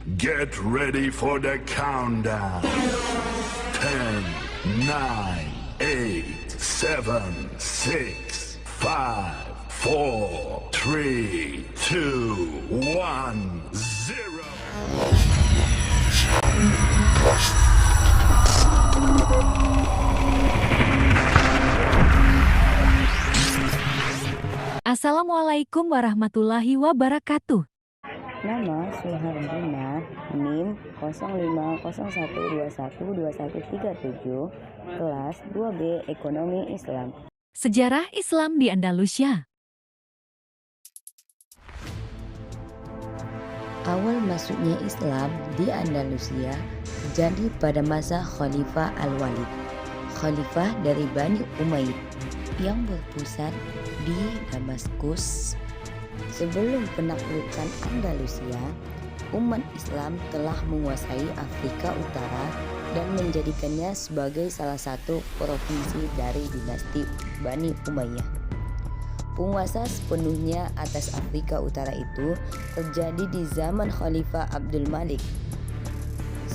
Get ready for the countdown. 10, 9, 8, 7, 6, 5, 4, 3, 2, 1, 0. Assalamualaikum warahmatullahi wabarakatuh. Nama Suhardina, NIM 0501212137, kelas 2B Ekonomi Islam. Sejarah Islam di Andalusia. Awal masuknya Islam di Andalusia terjadi pada masa Khalifah Al-Walid, khalifah dari Bani Umayyad yang berpusat di Damaskus. Sebelum penaklukan Andalusia, umat Islam telah menguasai Afrika Utara dan menjadikannya sebagai salah satu provinsi dari dinasti Bani Umayyah. Penguasa sepenuhnya atas Afrika Utara itu terjadi di zaman Khalifah Abdul Malik.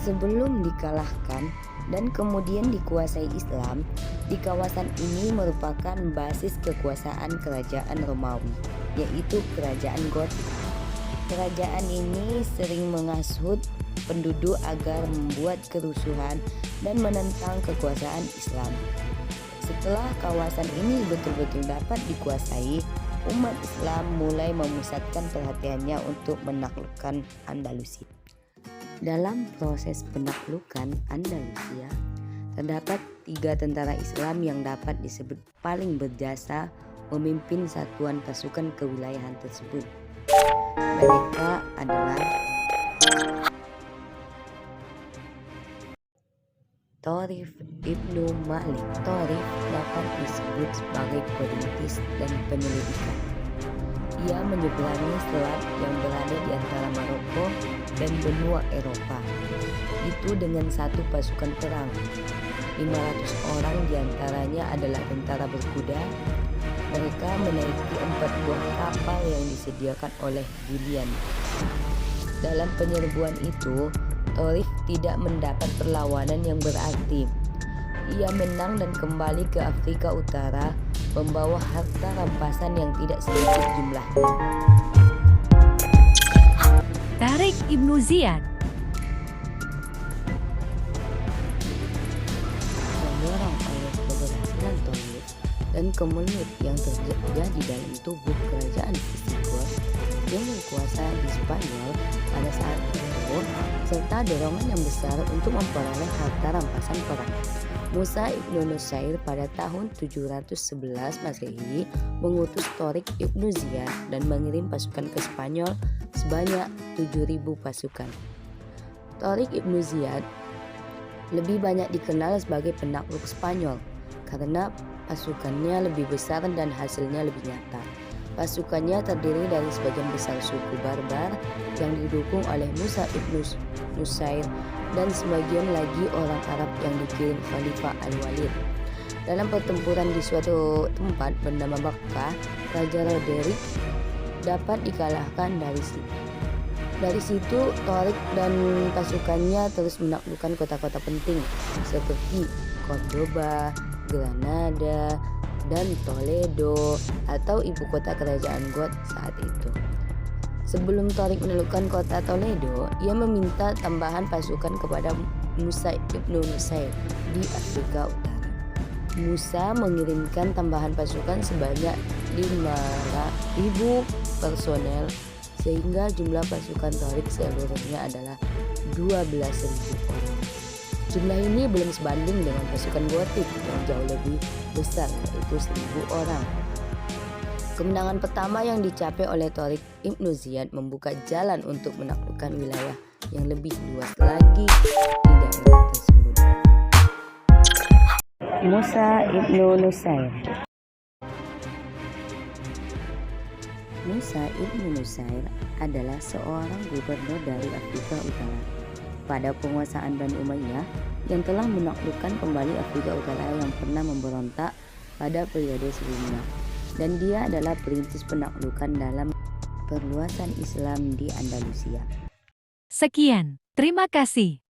Sebelum dikalahkan dan kemudian dikuasai Islam, di kawasan ini merupakan basis kekuasaan kerajaan Romawi, yaitu kerajaan Gotik. Kerajaan ini sering menghasut penduduk agar membuat kerusuhan dan menentang kekuasaan Islam. Setelah kawasan ini betul-betul dapat dikuasai, umat Islam mulai memusatkan perhatiannya untuk menaklukkan Andalusia. Dalam proses penaklukan Andalusia, terdapat 3 tentara Islam yang dapat disebut paling berjasa memimpin satuan pasukan kewilayahan tersebut. Mereka adalah Thorif Ibnu Malik. Thorif dapat disebut sebagai perintis dan penyelidikan. Ia menyeberangi selat yang berada di antara Maroko dan benua Eropa, itu dengan satu pasukan perang. 500 orang diantaranya adalah tentara berkuda. Mereka menaiki 4 buah kapal yang disediakan oleh Julian. Dalam penyerbuan itu, Thorif tidak mendapat perlawanan yang berarti. Ia menang dan kembali ke Afrika Utara membawa harta rampasan yang tidak sedikit jumlahnya. Tariq Ibnu Ziyad. Mendorong oleh keberhasilan Thorif dan kemelut yang terjadi dalam tubuh kerajaan Visigoth yang berkuasa di Spanyol pada saat itu, serta dorongan yang besar untuk memperoleh harta rampasan perang, Musa Ibnu Nusair pada tahun 711 Masehi mengutus Tariq Ibnu Ziyad dan mengirim pasukan ke Spanyol sebanyak 7.000 pasukan. Tariq Ibnu Ziyad lebih banyak dikenal sebagai penakluk Spanyol karena pasukannya lebih besar dan hasilnya lebih nyata. Pasukannya terdiri dari sebagian besar suku Barbar yang didukung oleh Musa Ibnu Nusair dan sebagian lagi orang Arab yang dikirim Khalifah Al-Walid. Dalam pertempuran di suatu tempat bernama Makkah, Raja Roderick dapat dikalahkan dari situ. Tariq dan pasukannya terus menaklukkan kota-kota penting seperti Cordoba, Granada, dan Toledo atau ibu kota kerajaan Goth saat itu. Sebelum Tariq menaklukkan kota Toledo, ia meminta tambahan pasukan kepada Musa Ibnu Nusair di Afrika Utara. Musa mengirimkan tambahan pasukan sebanyak 5.000 personel sehingga jumlah pasukan Tariq seluruhnya adalah 12.000 orang. Jumlah ini belum sebanding dengan pasukan Gotik yang jauh lebih besar, yaitu 1.000 orang. Kemenangan pertama yang dicapai oleh Tariq Ibnu Ziyad membuka jalan untuk menaklukkan wilayah yang lebih luas lagi di daerah tersebut. Musa Ibnu Nusair. Musa Ibnu Nusair adalah seorang gubernur dari Afrika Utara pada penguasaan Bani Umayyah yang telah menaklukkan kembali Afrika Utara yang pernah memberontak pada periode sebelumnya, dan dia adalah perintis penaklukan dalam perluasan Islam di Andalusia. Sekian, terima kasih.